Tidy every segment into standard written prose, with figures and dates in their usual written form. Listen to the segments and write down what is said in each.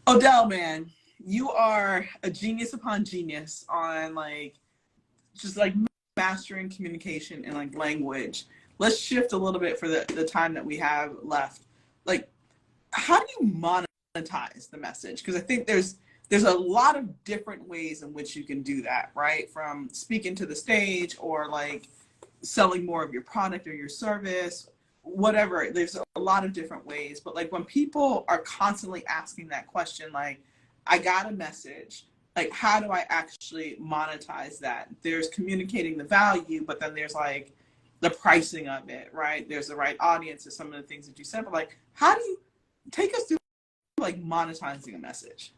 Odell, man, you are a genius upon genius on just mastering communication and language. Let's shift a little bit for the time that we have left. Like, how do you monetize the message? Because I think there's a lot of different ways in which you can do that, right? From speaking to the stage or selling more of your product or your service, whatever. There's a lot of different ways. But when people are constantly asking that question, I got a message, how do I actually monetize that? There's communicating the value, but then there's the pricing of it, right? There's the right audience to some of the things that you said, but how do you take us through monetizing a message?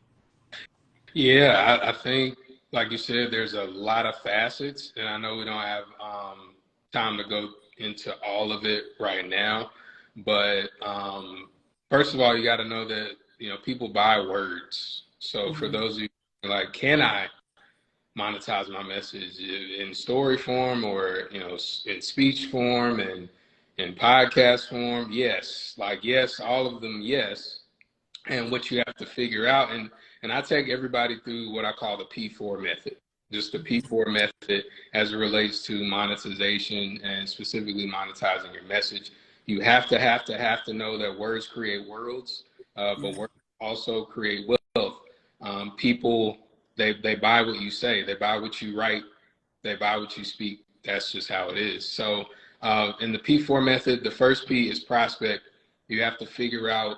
Yeah, I think, like you said, there's a lot of facets, and I know we don't have time to go into all of it right now, but first of all, you got to know that people buy words. So for those of you can I monetize my message in story form or in speech form and in podcast form? Yes, yes, all of them, yes. And what you have to figure out, and I take everybody through what I call the P4 method, just the P4 method as it relates to monetization and specifically monetizing your message. You have to know that words create worlds, but words also create wealth. People, they buy what you say, they buy what you write, they buy what you speak. That's just how it is. So in the P4 method, the first P is prospect. You have to figure out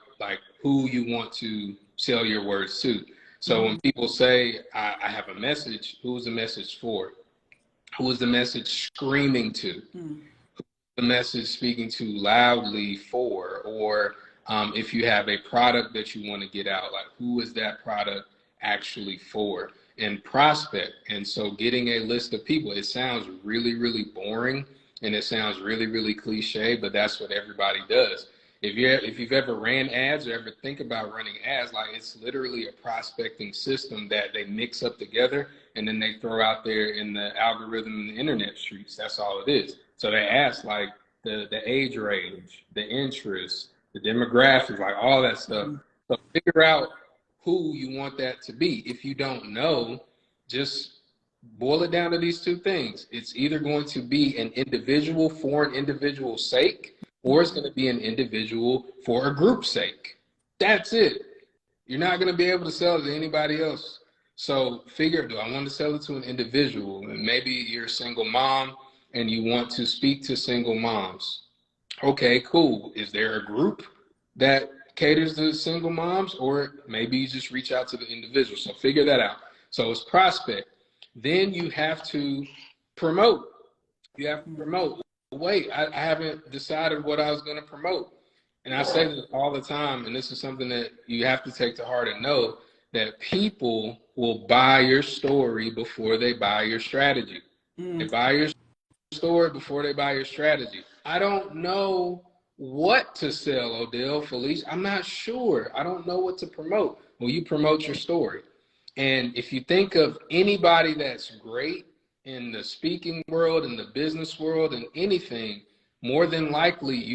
who you want to sell your words to. So when people say, I have a message, who's the message for? Who is the message screaming to? Who's the message speaking to loudly for? Or if you have a product that you want to get out, who is that product actually for? And prospect. And so getting a list of people, it sounds really, really boring and it sounds really, really cliche, but that's what everybody does. If you've ever ran ads or ever think about running ads, it's literally a prospecting system that they mix up together and then they throw out there in the algorithm and the internet streets. That's all it is. So they ask the age range, the interests, the demographics, all that stuff. So figure out who you want that to be. If you don't know, just boil it down to these two things. It's either going to be an individual for an individual's sake, or it's going to be an individual for a group's sake. That's it. You're not going to be able to sell it to anybody else. So figure, do I want to sell it to an individual? And maybe you're a single mom and you want to speak to single moms. Okay, cool. Is there a group that caters to single moms? Or maybe you just reach out to the individual. So figure that out. So it's prospect. Then you have to promote. You have to promote. Wait, I haven't decided what I was going to promote. And I say this all the time, and this is something that you have to take to heart and know that people will buy your story before they buy your strategy. They buy your story before they buy your strategy. I don't know what to sell, Odell, Felicia. I'm not sure. I don't know what to promote. Well, you promote your story. And if you think of anybody that's great in the speaking world, in the business world, and anything, more than likely, if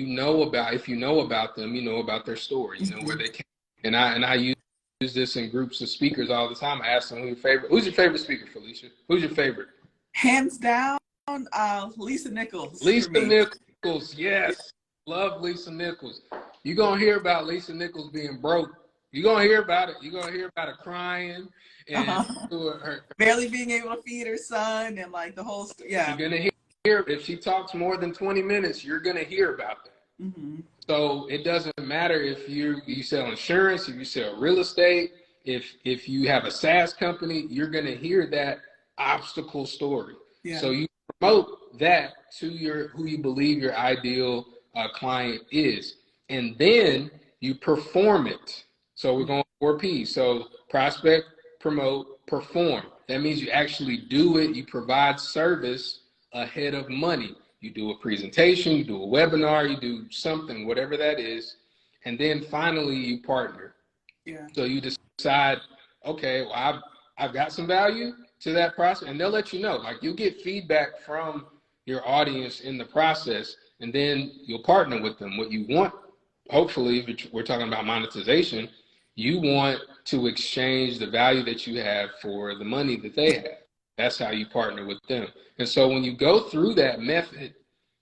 you know about them, you know about their story, you know where they came. And I use this in groups of speakers all the time. I ask them, who's your favorite speaker, Felicia? Who's your favorite? Hands down, Lisa Nichols. Lisa Nichols, yes. Love Lisa Nichols. You're going to hear about Lisa Nichols being broke. You're going to hear about it. You're going to hear about her crying and her barely being able to feed her son and the whole story. Yeah. You're going to hear, if she talks more than 20 minutes, you're going to hear about that. So it doesn't matter if you sell insurance, if you sell real estate, if you have a SaaS company, you're going to hear that obstacle story. Yeah. So you promote that to who you believe your ideal client is. And then you perform it. So we're going 4P. So prospect, promote, perform. That means you actually do it. You provide service ahead of money. You do a presentation, you do a webinar, you do something, whatever that is. And then finally you partner. Yeah. So you decide, okay, well, I've got some value to that process, and they'll let you know. You'll get feedback from your audience in the process, and then you'll partner with them. What you want, hopefully, if we're talking about monetization, you want to exchange the value that you have for the money that they have. That's how you partner with them. And so when you go through that method,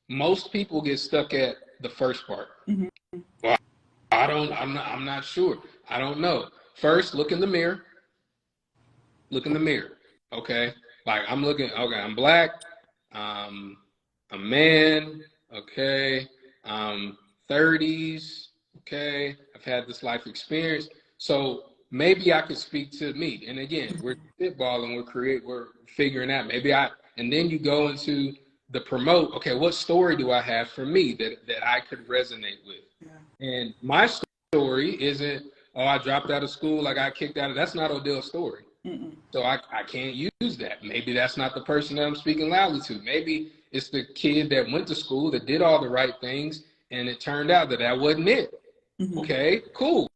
most people get stuck at the first part. Mm-hmm. Well, I'm not sure. I don't know. First, look in the mirror. Look in the mirror. Okay. Like okay, I'm black. I'm a man. Okay. 30s. Okay. I've had this life experience. So maybe I could speak to me. And again, we're spitballing, we're figuring out. And then you go into the promote. Okay, what story do I have for me that I could resonate with? Yeah. And my story isn't, oh, I dropped out of school, I got kicked out of. That's not Odell's story. Mm-mm. So I can't use that. Maybe that's not the person that I'm speaking loudly to. Maybe it's the kid that went to school, that did all the right things, and it turned out that wasn't it. Mm-hmm. Okay, cool.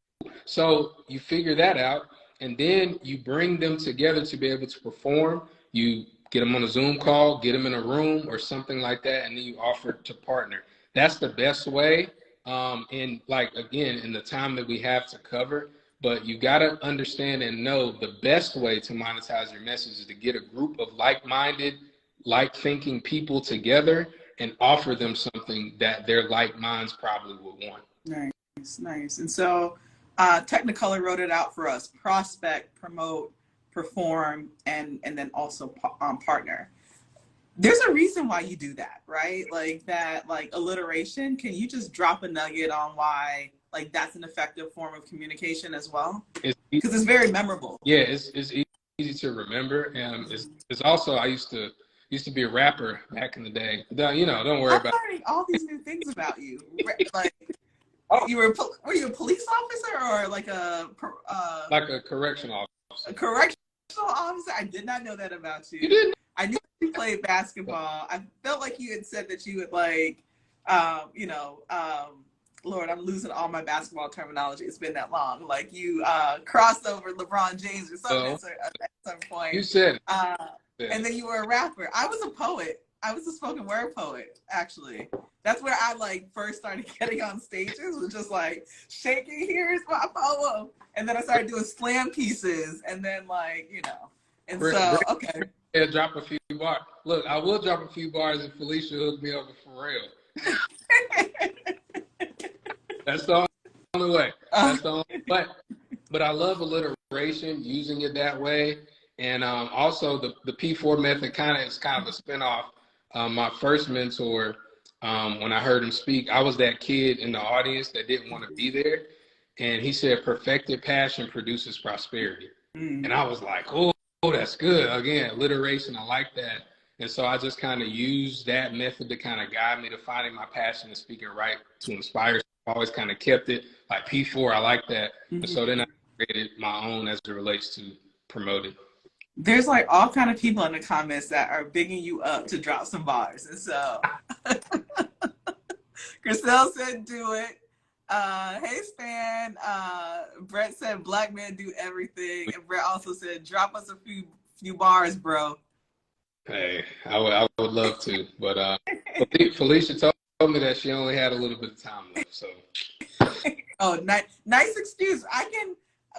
So you figure that out, and then you bring them together to be able to perform. You get them on a Zoom call, get them in a room or something like that, and then you offer to partner. That's the best way. And like, again, in the time that we have to cover, but you got to understand and know the best way to monetize your message is to get a group of like-minded, like-thinking people together and offer them something that their like minds probably would want. Nice. And so Technicolor wrote it out for us: prospect, promote, perform, and then also partner. There's a reason why you do that, right? Like that, like alliteration. Can you just drop a nugget on why, like, that's an effective form of communication as well? Because it's very memorable. Yeah, it's easy to remember, and it's also, I used to be a rapper back in the day. You know, don't worry about. I'm learning all these new things about you. Like, were you a police officer or like a correctional officer? A correctional officer? I did not know that about you. You didn't? I knew you played basketball. I felt like you had said that you would, like, Lord, I'm losing all my basketball terminology. It's been that long. Like, you crossed over LeBron James or something at some point. You said it. And then you were a rapper. I was a poet. I was a spoken word poet, actually. That's where I, like, first started getting on stages, was just like, shaking, here's my poem. And then I started doing slam pieces, and then, like, you know. And so, okay. Yeah, drop a few bars. Look, I will drop a few bars if Felicia hooked me over for real. That's the only way. That's the only way. But I love alliteration, using it that way. And also the P4 method is kind of a spinoff. My first mentor, when I heard him speak, I was that kid in the audience that didn't want to be there. And he said, perfected passion produces prosperity. Mm. And I was like, oh, that's good. Again, alliteration, I like that. And so I just kind of used that method to kind of guide me to finding my passion and speaking right to inspire. I always kind of kept it like P4. I like that. Mm-hmm. And so then I created my own as it relates to promoting. There's like all kind of people in the comments that are bigging you up to drop some bars. And so Griselle said, do it. Hey, Stan. Brett said, black men do everything. And Brett also said, drop us a few bars, bro. Hey, I would love to. But Felicia told me that she only had a little bit of time left. So. Oh, nice excuse.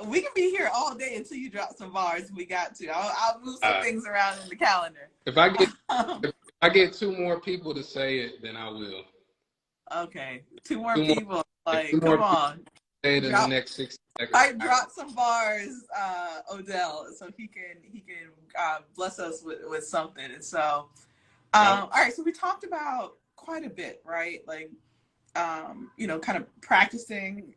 We can be here all day until you drop some bars if we got to. I'll move some things around in the calendar. If I get two more people to say it, then I will. Okay. Two more people. Like, come on. Say it in the next 60 seconds. I dropped some bars, Odell, so he can bless us with something. And so, all right. So we talked about quite a bit, right? Like, kind of practicing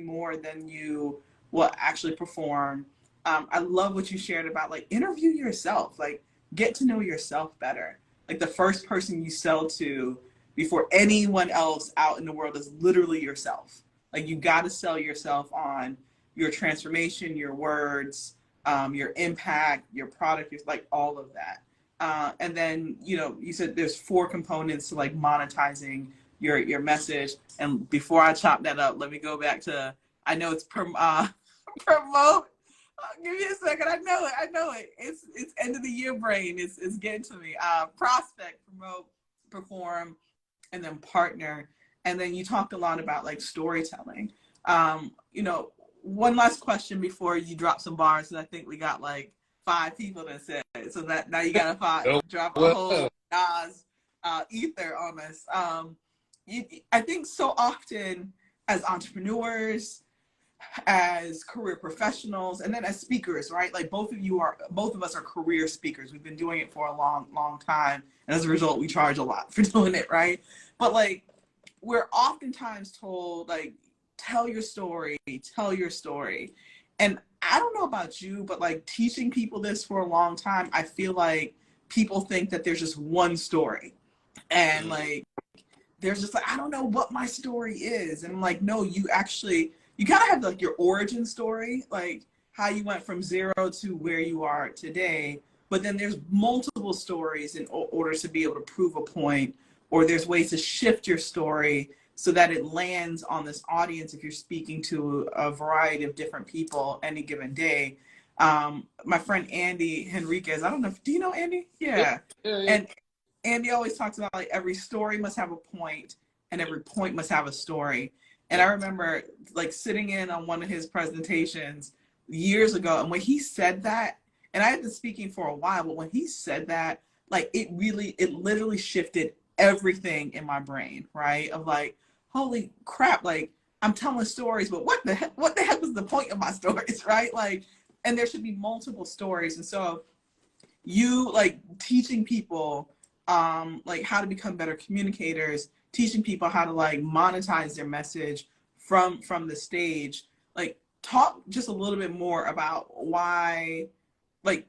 more than you will actually perform. I love what you shared about, like, interview yourself, like, get to know yourself better. Like, the first person you sell to before anyone else out in the world is literally yourself. Like, you got to sell yourself on your transformation, your words, your impact, your product, like all of that. And then, you said there's 4 components to, like, monetizing your message. And before I chop that up, let me go back to, I know it's promote. Give me a second. I know it. It's end of the year brain. It's getting to me. Prospect, promote, perform, and then partner. And then you talked a lot about, like, storytelling. one last question before you drop some bars, and I think we got like 5 people that said it, so that now you gotta drop a whole Nas ether on us. I think so often as entrepreneurs, as career professionals, and then as speakers, right? Like both of us are career speakers. We've been doing it for a long time, and as a result, we charge a lot for doing it, right? But like, we're oftentimes told, like, tell your story, tell your story. And I don't know about you, but like teaching people this for a long time, I feel like people think that there's just one story. And like, there's just like, I don't know what my story is. And I'm like, no, you gotta have like your origin story, like how you went from 0 to where you are today. But then there's multiple stories in order to be able to prove a point, or there's ways to shift your story so that it lands on this audience if you're speaking to a variety of different people any given day. My friend Andy Henriquez, I don't know, do you know Andy? Yeah. And Andy always talks about like every story must have a point and every point must have a story. And I remember like sitting in on one of his presentations years ago, and when he said that, and I had been speaking for a while, but when he said that, like it literally shifted everything in my brain, right? Of like, holy crap, like I'm telling stories, but what the heck was the point of my stories, right? Like, and there should be multiple stories. And so you like teaching people like how to become better communicators, teaching people how to like monetize their message from the stage. Like, talk just a little bit more about why, like,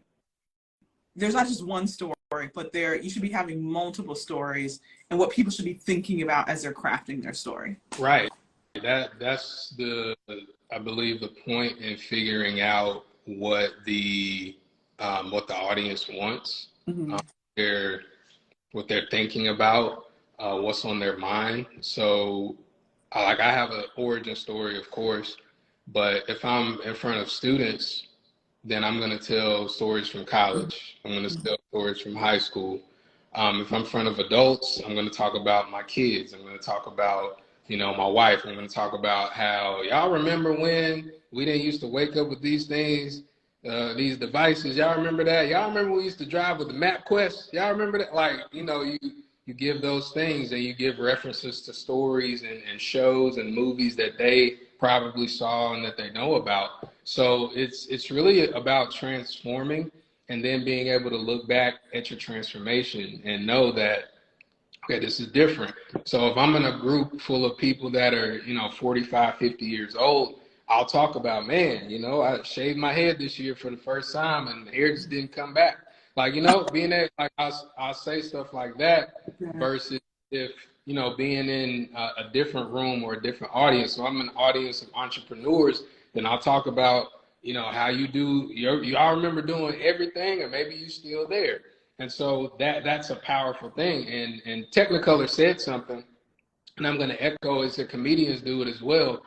there's not just one story, but you should be having multiple stories, and what people should be thinking about as they're crafting their story. Right. That's I believe the point in figuring out what the audience wants, Mm-hmm. what they're thinking about, what's on their mind. So, like, I have an origin story, of course, but if I'm in front of students, then I'm going to tell stories from college. I'm going to tell stories from high school. If I'm in front of adults, I'm going to talk about my kids. I'm going to talk about, my wife. I'm going to talk about how, y'all remember when we didn't used to wake up with these things, these devices. Y'all remember that? Y'all remember we used to drive with the MapQuest? Y'all remember that? Like, you give those things, and you give references to stories and shows and movies that they probably saw and that they know about. So it's really about transforming, and then being able to look back at your transformation and know that, okay, this is different. So if I'm in a group full of people that are, 45, 50 years old, I'll talk about, man, I shaved my head this year for the first time and the hair just didn't come back. Like, being that, like, I'll say stuff like that versus if, being in a different room or a different audience. So I'm an audience of entrepreneurs, then I'll talk about, how you do, y'all remember doing everything, or maybe you still there. And so that's a powerful thing. And Technicolor said something, and I'm going to echo as the comedians do it as well.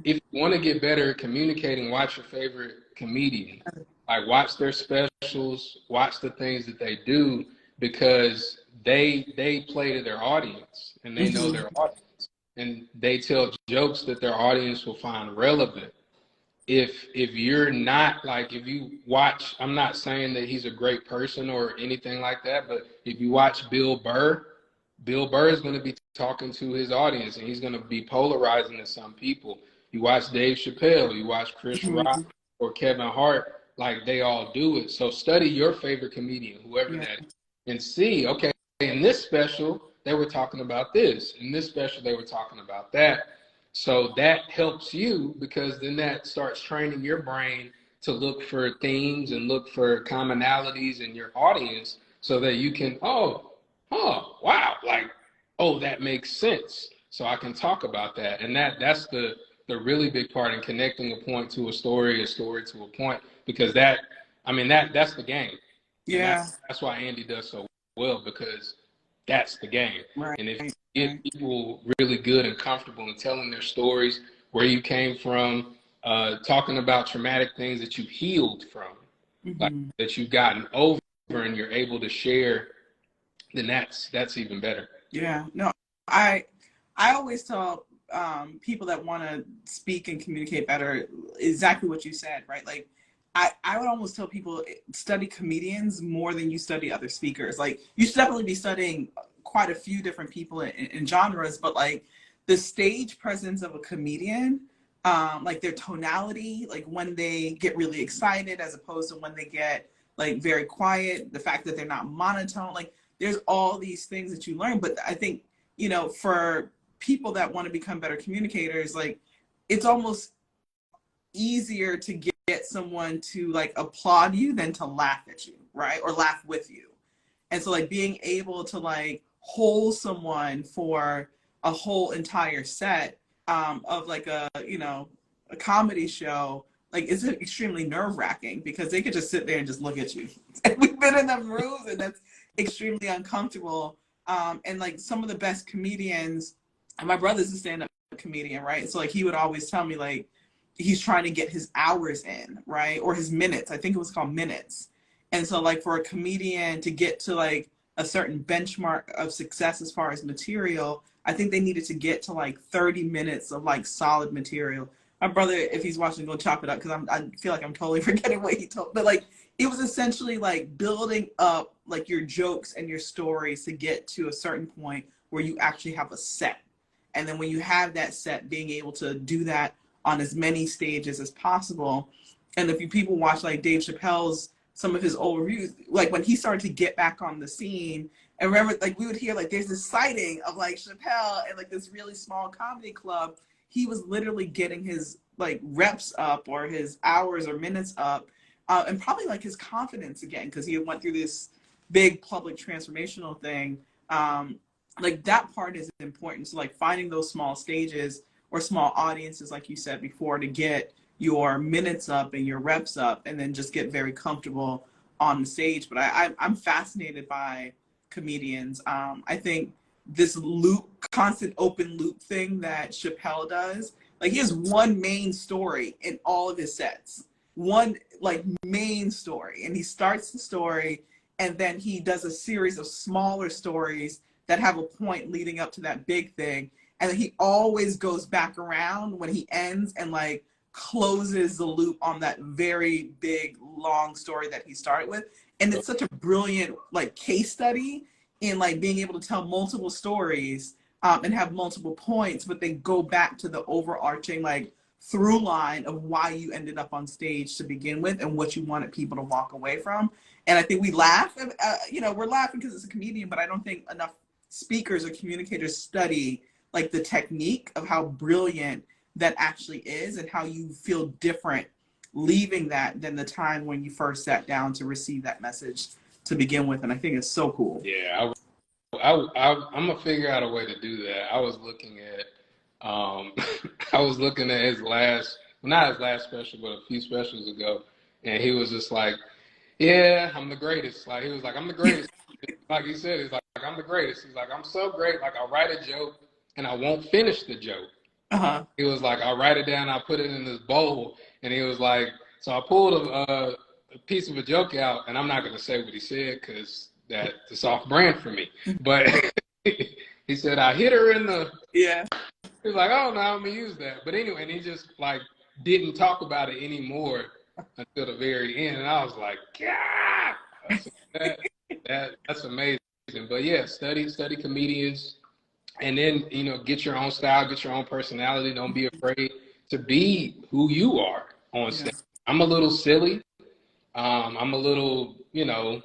If you want to get better at communicating, watch your favorite comedian. Like, watch their specials, watch the things that they do, because they play to their audience, and they know their audience, and they tell jokes that their audience will find relevant. If you're not, like, if you watch, I'm not saying that he's a great person or anything like that, but if you watch Bill Burr is going to be talking to his audience, and he's going to be polarizing to some people. You watch Dave Chappelle, you watch Chris Rock or Kevin Hart, like, they all do it. So study your favorite comedian, whoever that is, and see, okay, in this special, they were talking about this. In this special, they were talking about that. So that helps you, because then that starts training your brain to look for themes and look for commonalities in your audience, so that you can, wow, like, that makes sense. So I can talk about that. And that's the really big part in connecting a point to a story to a point, because that's the game. Yeah. And that's why Andy does so well, because that's the game. Right. And if you get people really good and comfortable in telling their stories, where you came from, talking about traumatic things that you healed from, like, that you've gotten over, and you're able to share, then that's even better. Yeah. No, I always tell people that want to speak and communicate better, exactly what you said, right? Like, I would almost tell people study comedians more than you study other speakers. Like, you should definitely be studying quite a few different people in genres, but like the stage presence of a comedian, like their tonality, like when they get really excited as opposed to when they get like very quiet, the fact that they're not monotone, like there's all these things that you learn. But I think, you know, for people that want to become better communicators, like it's almost easier to get someone to like applaud you than to laugh at you, right? Or laugh with you. And so like being able to like hold someone for a whole entire set of like a, you know, a comedy show, like it's extremely nerve-wracking because they could just sit there and just look at you. And we've been in them rooms and that's extremely uncomfortable. And like some of the best comedians, and my brother's a stand-up comedian, right? So like he would always tell me like he's trying to get his hours in, right? Or his minutes. I think it was called minutes. And so like for a comedian to get to like a certain benchmark of success as far as material, I think they needed to get to like 30 minutes of like solid material. My brother, if he's watching, go chop it up because I feel like I'm totally forgetting what he told. But like it was essentially like building up like your jokes and your stories to get to a certain point where you actually have a set. And then when you have that set, being able to do that on as many stages as possible. And if you people watch like Dave Chappelle's, some of his old reviews, like when he started to get back on the scene, and remember, like we would hear like there's this sighting of like Chappelle and like this really small comedy club. He was literally getting his like reps up or his hours or minutes up, and probably like his confidence again because he went through this big public transformational thing. Like that part is important. So like finding those small stages or small audiences, like you said before, to get your minutes up and your reps up and then just get very comfortable on the stage. But I'm fascinated by comedians. I think this loop, constant open loop thing that Chappelle does, like he has one main story in all of his sets, one like main story. And he starts the story and then he does a series of smaller stories that have a point leading up to that big thing. And then he always goes back around when he ends and like closes the loop on that very big, long story that he started with. And it's such a brilliant like case study in like being able to tell multiple stories and have multiple points, but they go back to the overarching like through line of why you ended up on stage to begin with and what you wanted people to walk away from. And I think we laugh, you know, we're laughing because it's a comedian, but I don't think enough speakers or communicators study like the technique of how brilliant that actually is and how you feel different leaving that than the time when you first sat down to receive that message to begin with. And I think it's so cool. Yeah, I'm gonna figure out a way to do that. I was looking at I was looking at his last, not his last special, but a few specials ago, and he was just like, yeah, I'm the greatest. Like he was like, I'm the greatest. Like he said, he's like, I'm the greatest. He's like, I'm so great. Like I'll write a joke and I won't finish the joke. He was like, I'll write it down, I'll put it in this bowl. And he was like, so I pulled a piece of a joke out, and I'm not going to say what he said because that's off brand for me. But he said, I hit her in the, Yeah. He was like, oh, no, I'm going to use that. But anyway, and he just like didn't talk about it anymore until the very end. And I was like, God, that's amazing. But yeah, study comedians. And then, you know, get your own style, get your own personality. Don't be afraid to be who you are on stage. Yeah. I'm a little silly. I'm a little, you know,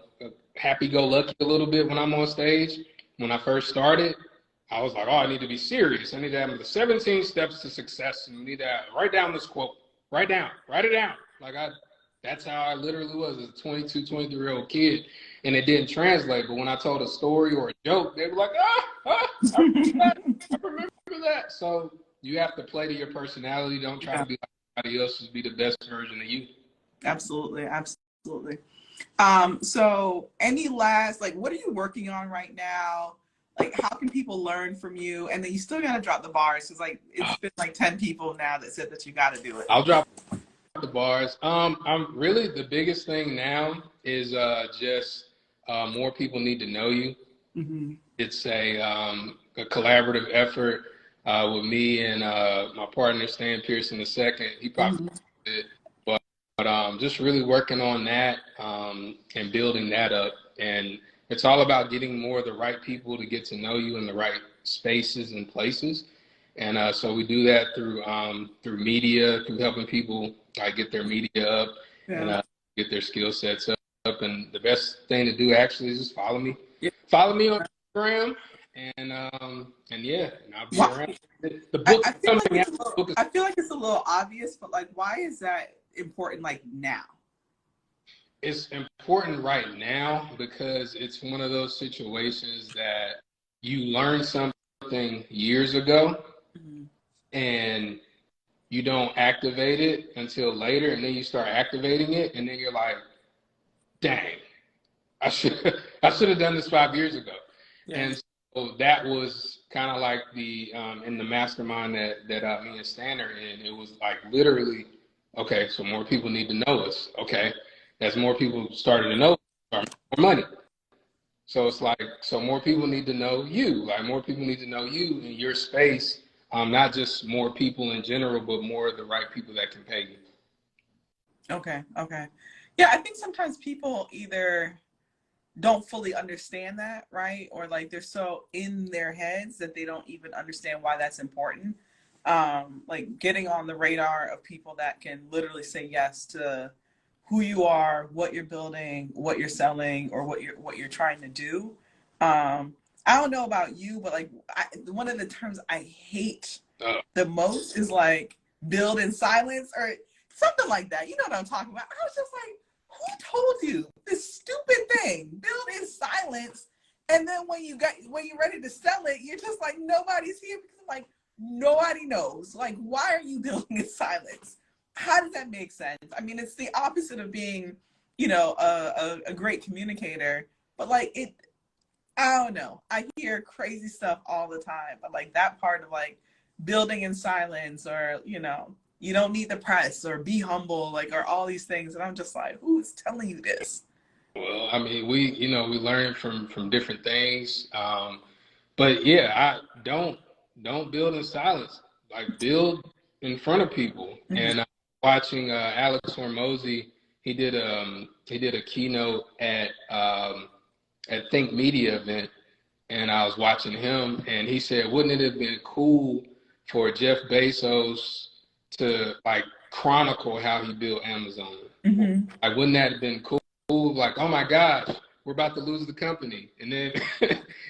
happy-go-lucky a little bit when I'm on stage. When I first started, I was like, oh, I need to be serious. I need to have the 17 steps to success. And I need to write down this quote. Write it down. Like that's how I literally was as a 22, 23-year-old kid. And it didn't translate. But when I told a story or a joke, they were like, I remember that. So you have to play to your personality. Don't try to be like somebody else. Just be the best version of you. Absolutely. Absolutely. So any last, like, what are you working on right now? Like, how can people learn from you? And then you still got to drop the bars. Cause like, it's been like 10 people now that said that you got to do it. I'll drop the bars. I'm really, the biggest thing now is just more people need to know you. Mm-hmm. It's a collaborative effort. with me and my partner Stan Pearson II. He probably Mhm. did, but just really working on that and building that up. And it's all about getting more of the right people to get to know you in the right spaces and places. And so we do that through media, through helping people get their media up and Yeah. get their skill sets up. And the best thing to do actually is just follow me. Yeah. Follow me on Instagram, and yeah, and I'll be Why? around. The book I is feel like coming it's out. a little, The book is, I feel like it's a little obvious, but like, why is that important? Like now? it's important right now because it's one of those situations that you learn something years ago Mhm. and you don't activate it until later, and then you start activating it, and then you're like, dang, I should I should have done this 5 years ago. Yeah. And so that was kind of like the in the mastermind that me and Stan are in. It was like literally, okay, so more people need to know us. Okay, as more people started to know, more money. So it's like, so more people need to know you. Like more people need to know you in your space. Not just more people in general, but more of the right people that can pay you. Okay. Okay. Yeah, I think sometimes people either don't fully understand that, right? Or like they're so in their heads that they don't even understand why that's important. Like getting on the radar of people that can literally say yes to who you are, what you're building, what you're selling, or what you're trying to do. I don't know about you, but like one of the terms I hate Uh, the most is like build in silence or something like that. You know what I'm talking about? I was just like, who told you this stupid thing? Build in silence. And then when you're ready to sell it, you're just like, nobody's here because I'm like, nobody knows. Like, why are you building in silence? How does that make sense? I mean, it's the opposite of being, a great communicator, but like I don't know. I hear crazy stuff all the time, but like that part of like building in silence or, you don't need the press or be humble, like, or all these things. And I'm just like, who's telling you this? well, I mean, we learn from different things. But yeah, I don't build in silence. Like build in front of people. Mm-hmm. And watching Alex Hormozy, he did a keynote at Think Media event, and I was watching him, and he said, "Wouldn't it have been cool for Jeff Bezos to like chronicle how he built Amazon? Mm-hmm. Like, wouldn't that have been cool? Like, oh my gosh, we're about to lose the company," and then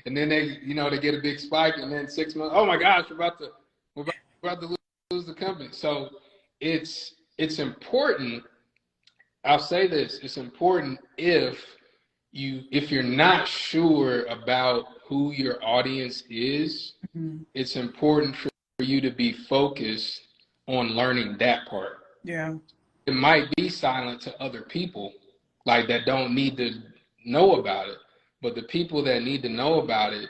and then they get a big spike, and then 6 months, oh my gosh, we're about to lose the company. So it's important. I'll say this: it's important if you're not sure about who your audience is, Mm-hmm. it's important for you to be focused on learning that part. Yeah. It might be silent to other people, like that don't need to know about it, but the people that need to know about it,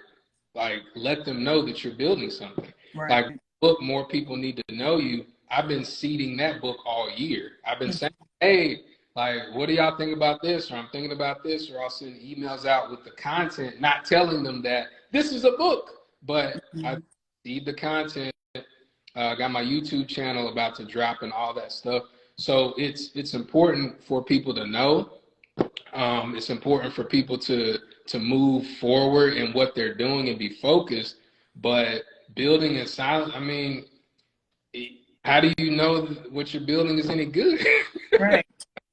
like let them know that you're building something. Right. Like book, more people need to know you. I've been seeding that book all year. I've been saying, hey, like, what do y'all think about this? Or I'm thinking about this, or I'll send emails out with the content, not telling them that this is a book, but I Mm-hmm. seed the content. Got my YouTube channel about to drop and all that stuff. So it's important for people to know. It's important for people to move forward in what they're doing and be focused. But building in silence, I mean, how do you know what you're building is any good? Right.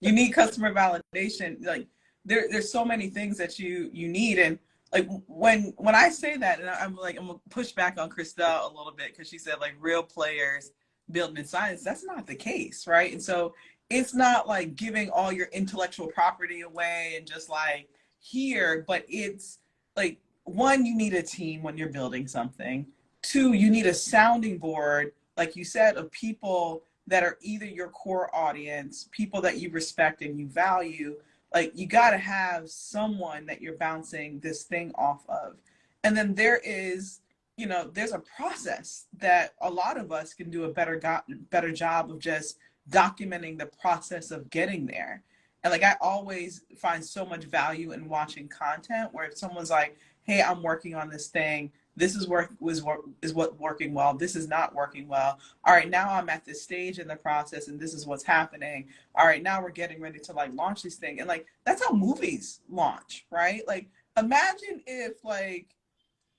You need customer validation. Like there's so many things that you need. And like when I say that, and I'm like, I'm gonna push back on Christelle a little bit because she said like real players building in science. That's not the case, right? And so it's not like giving all your intellectual property away and just like here, but it's like one, you need a team when you're building something. Two, you need a sounding board, like you said, of people that are either your core audience, people that you respect and you value. Like you got to have someone that you're bouncing this thing off of. And then there's a process that a lot of us can do a better job of just documenting the process of getting there. And like I always find so much value in watching content where if someone's like, hey, I'm working on this thing, This is what working well. This is not working well. All right, now I'm at this stage in the process, and this is what's happening. All right, now we're getting ready to like launch this thing, and like that's how movies launch, right? Like imagine if like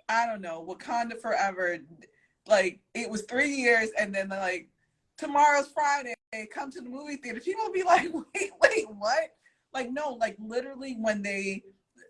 I don't know, Wakanda Forever, like it was 3 years, and then like tomorrow's Friday, come to the movie theater. People would be like, wait, what? Like no, like literally when they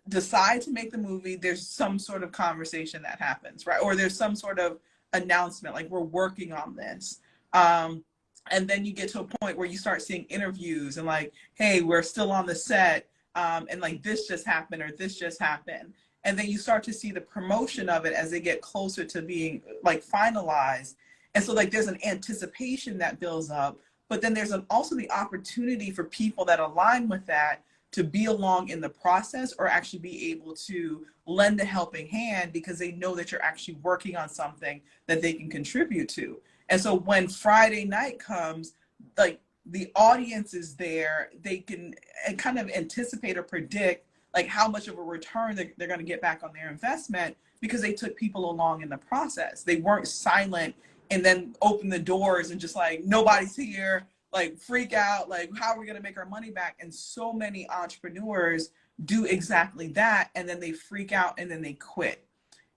decide to make the movie, there's some sort of conversation that happens, right? Or there's some sort of announcement, like we're working on this. And then you get to a point where you start seeing interviews and like, hey, we're still on the set, and like this just happened or this just happened. And then you start to see the promotion of it as they get closer to being like finalized. And so like there's an anticipation that builds up, but then there's also the opportunity for people that align with that to be along in the process or actually be able to lend a helping hand because they know that you're actually working on something that they can contribute to. And so when Friday night comes, like the audience is there, they can kind of anticipate or predict like how much of a return they're going to get back on their investment because they took people along in the process. They weren't silent and then open the doors and just like, nobody's here, like freak out, like how are we going to make our money back? And so many entrepreneurs do exactly that. And then they freak out and then they quit.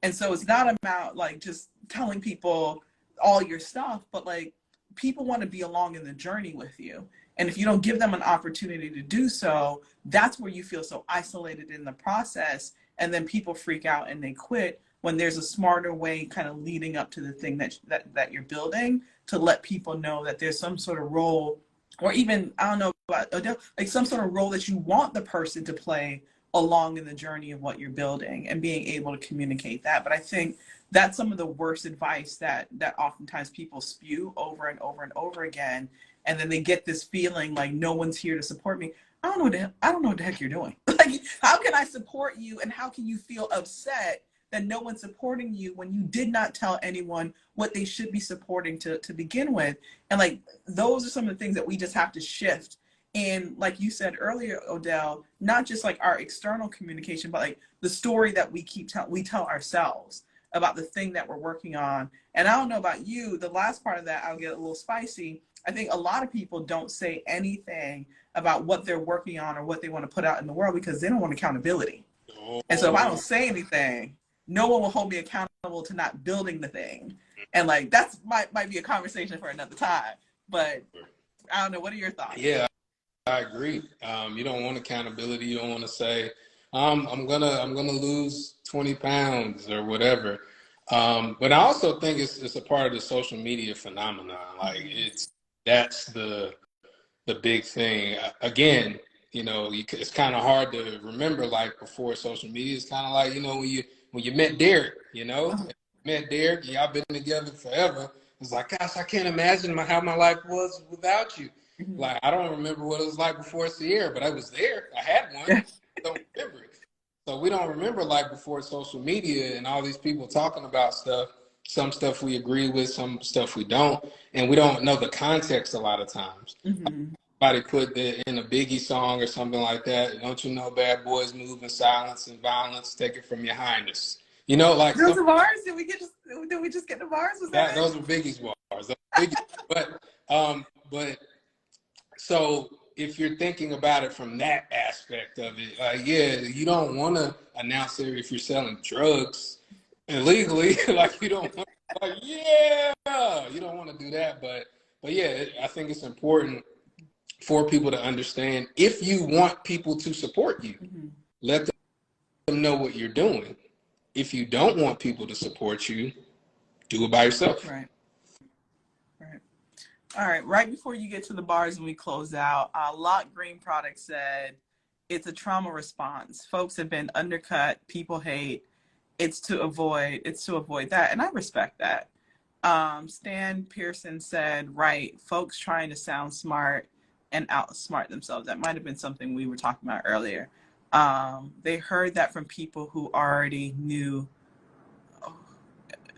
And so it's not about like just telling people all your stuff, but like people want to be along in the journey with you. And if you don't give them an opportunity to do so, that's where you feel so isolated in the process. And then people freak out and they quit when there's a smarter way kind of leading up to the thing that you're building to let people know that there's some sort of role, or even, I don't know about Odell, like some sort of role that you want the person to play along in the journey of what you're building and being able to communicate that. But I think that's some of the worst advice that oftentimes people spew over and over and over again. And then they get this feeling like no one's here to support me. I don't know what the heck you're doing. Like, how can I support you? And how can you feel upset that no one's supporting you when you did not tell anyone what they should be supporting to begin with? And like, those are some of the things that we just have to shift. And like you said earlier, Odell, not just like our external communication, but like the story that we tell ourselves about the thing that we're working on. And I don't know about you, the last part of that, I'll get a little spicy. I think a lot of people don't say anything about what they're working on or what they want to put out in the world because they don't want accountability. And so if I don't say anything, no one will hold me accountable to not building the thing. And like, that's might be a conversation for another time, but I don't know. What are your thoughts? Yeah, I agree. You don't want accountability. You don't want to say, I'm gonna lose 20 pounds or whatever. But I also think it's a part of the social media phenomenon. Like that's the big thing. Again, you know, it's kind of hard to remember. Like before social media, it's kind of like, you know, when you met Derek, you know, met Derek, y'all been together forever. It's like, gosh, I can't imagine how my life was without you. Like, I don't remember what it was like before Sierra, but I was there. I had one. I don't remember it. So we don't remember like before social media and all these people talking about stuff. Some stuff we agree with, some stuff we don't. And we don't know the context a lot of times. Somebody put in a Biggie song or something like that. Don't you know bad boys move in silence and violence? Take it from your highness. You know, like those are bars. Did we just get the bars? Was that those were Biggie's bars. But so if you're thinking about it from that aspect of it, yeah, you don't want to announce it if you're selling drugs illegally. Like you don't want, like, yeah, you don't want to do that. But yeah, I think it's important for people to understand if you want people to support you, let them know what you're doing. If you don't want people to support you, do it by yourself. Right. All right. Right before you get to the bars and we close out, Lot Green Product said, it's a trauma response. Folks have been undercut. People hate. It's to avoid that. And I respect that. Stan Pearson said, right, folks trying to sound smart and outsmart themselves. That might have been something we were talking about earlier. They heard that from people who already knew.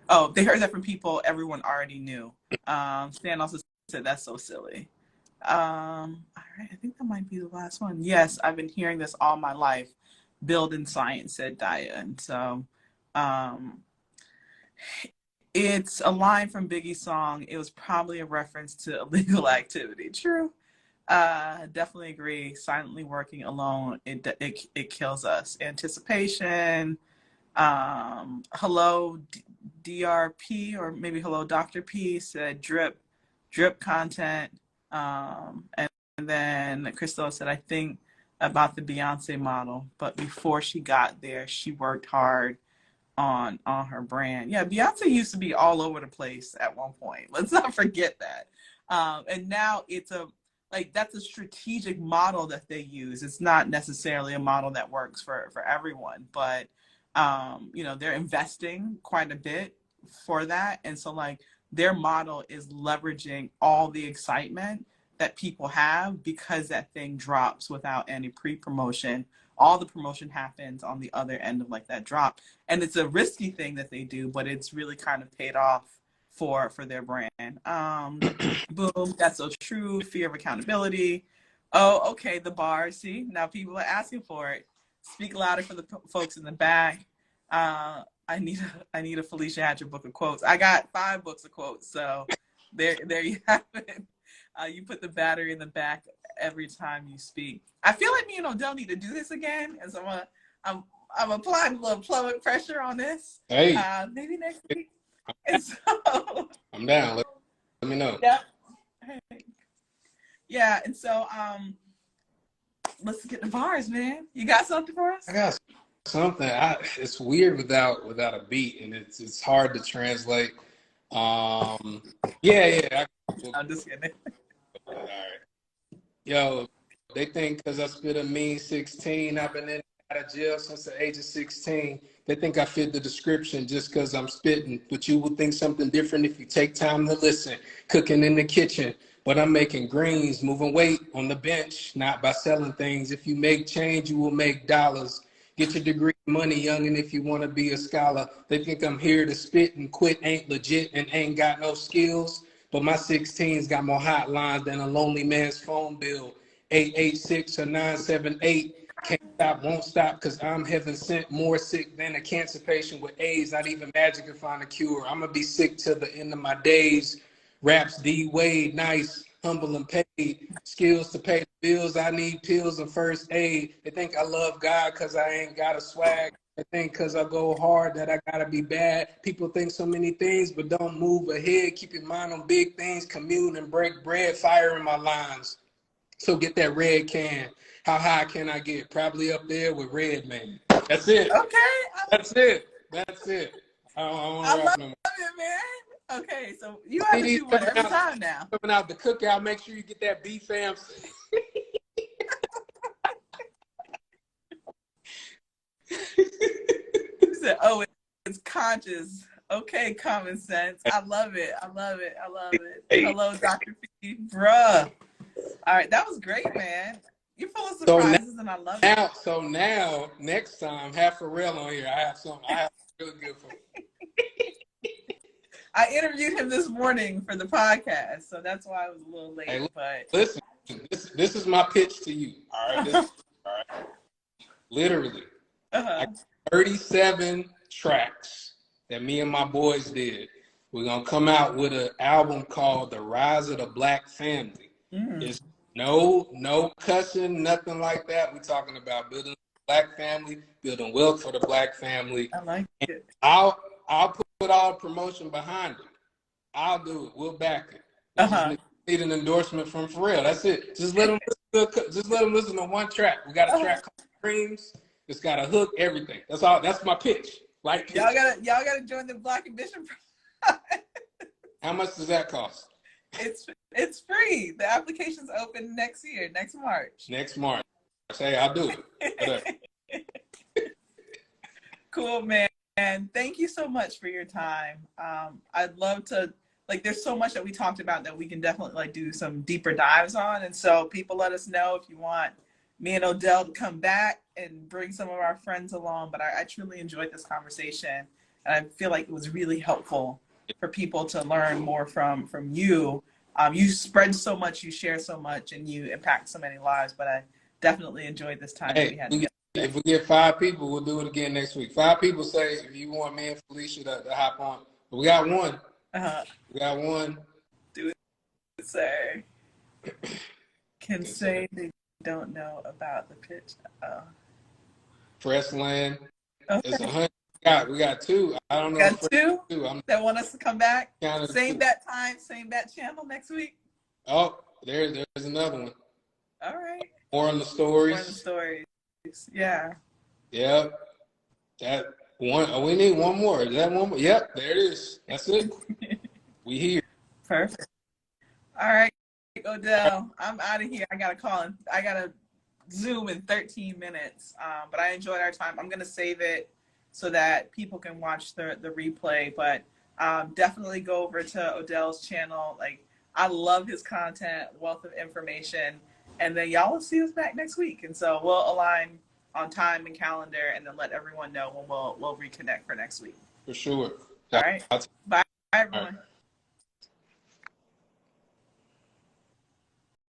Oh, they heard that from people everyone already knew. Stan also said that's so silly. All right, I think that might be the last one. Yes, I've been hearing this all my life. Build in science, said Daya. And so, It's a line from Biggie's song. It was probably a reference to illegal activity. True. Definitely agree. Silently working alone, it kills us. Anticipation. Hello DRP, or maybe hello Dr. P said drip content. And then Crystal said, I think about the Beyonce model, but before she got there, she worked hard on her brand. Yeah, Beyonce used to be all over the place at one point. Let's not forget that. And now it's that's a strategic model that they use. It's not necessarily a model that works for everyone, but they're investing quite a bit for that. And so like their model is leveraging all the excitement that people have because that thing drops without any pre-promotion. All the promotion happens on the other end of like that drop. And it's a risky thing that they do, but it's really kind of paid off for their brand. Boom, that's so true. Fear of accountability. Oh, okay, the bar. See, now people are asking for it. Speak louder for the folks in the back. I need a Felicia Hatcher book of quotes. I got 5 books of quotes, so there you have it. You put the battery in the back every time you speak. I feel like me and Odell need to do this again, and so I'm applying a little public pressure on this. Hey, maybe next week. And so I'm down. Let me know. Yeah. Yeah, and so let's get the bars, man. You got something for us? I got something. It's weird without a beat, and it's hard to translate. Yeah. I'm just kidding. All right. Yo, they think because I spit a mean 16, I've been in out of jail since the age of 16. They think I fit the description just because I'm spitting, but you will think something different if you take time to listen. Cooking in the kitchen, but I'm making greens, moving weight on the bench, not by selling things. If you make change, you will make dollars. Get your degree, money, youngin', if you want to be a scholar. They think I'm here to spit and quit, ain't legit and ain't got no skills. But my 16's got more hotlines than a lonely man's phone bill. 886 or 978. Can't stop, won't stop, because I'm heaven sent, more sick than a cancer patient with AIDS. Not even magic can find a cure. I'm going to be sick till the end of my days. Raps D Wade, nice, humble and paid. Skills to pay the bills. I need pills and first aid. They think I love God because I ain't got a swag. They think because I go hard that I got to be bad. People think so many things, but don't move ahead. Keep your mind on big things. Commute and break bread. Fire in my lines. So get that red can. How high can I get? Probably up there with Red Man. That's it. Okay. That's it. I love it, man. Okay, so you have to do one every time now. Coming out the cookout, make sure you get that B-Fam. You said, oh, it's conscious. Okay, common sense. I love it. Hey. Hello, Dr. P. Bruh. All right, that was great, man. You're full of surprises, and I love it. So now, next time, have Pharrell on here. I have something really good for you. I interviewed him this morning for the podcast, so that's why I was a little late. Hey, but listen, this is my pitch to you. All right, all right. Literally, I got 37 tracks that me and my boys did. We're gonna come out with an album called "The Rise of the Black Family." It's no cussing, nothing like that. We're talking about building a black family, building wealth for the black family. I like it. I'll put all promotion behind it. I'll do it. We'll back it. Just need an endorsement from Pharrell. That's it. Just let them listen to one track. We got a track called Dreams. It's got a hook, everything. That's all. That's my pitch. Like y'all gotta join the Black Ambition. How much does that cost? It's free. The application's open next March. Next March. Hey, I'll do it. Cool, man. And thank you so much for your time. I'd love to, there's so much that we talked about that we can definitely do some deeper dives on. And so people, let us know if you want me and Odell to come back and bring some of our friends along. But I truly enjoyed this conversation, and I feel like it was really helpful for people to learn more from you. You spread so much, you share so much, and you impact so many lives. But I definitely enjoyed this time that we had together. If we get 5 people, we'll do it again next week. 5 people say if you want me and Felicia to hop on. But we got one. We got one. Do it, sir. Can say they don't know about the pitch. Press land. Okay. It's 100. We got 2. I don't know. Got 2 that want us to come back. Same 2. bat time, same bat channel next week. Oh, there's another one. All right. More on the stories. More on the stories. Yeah. Yep. That one. Oh, we need one more. Is that one more? Yep. There it is. That's it. We here. Perfect. All right, Odell. I'm out of here. I gotta Zoom in 13 minutes. But I enjoyed our time. I'm gonna save it so that people can watch the replay. But definitely go over to Odell's channel. Like, I love his content, wealth of information. And then y'all will see us back next week. And so we'll align on time and calendar and then let everyone know when we'll reconnect for next week. For sure. All right. Bye, everyone.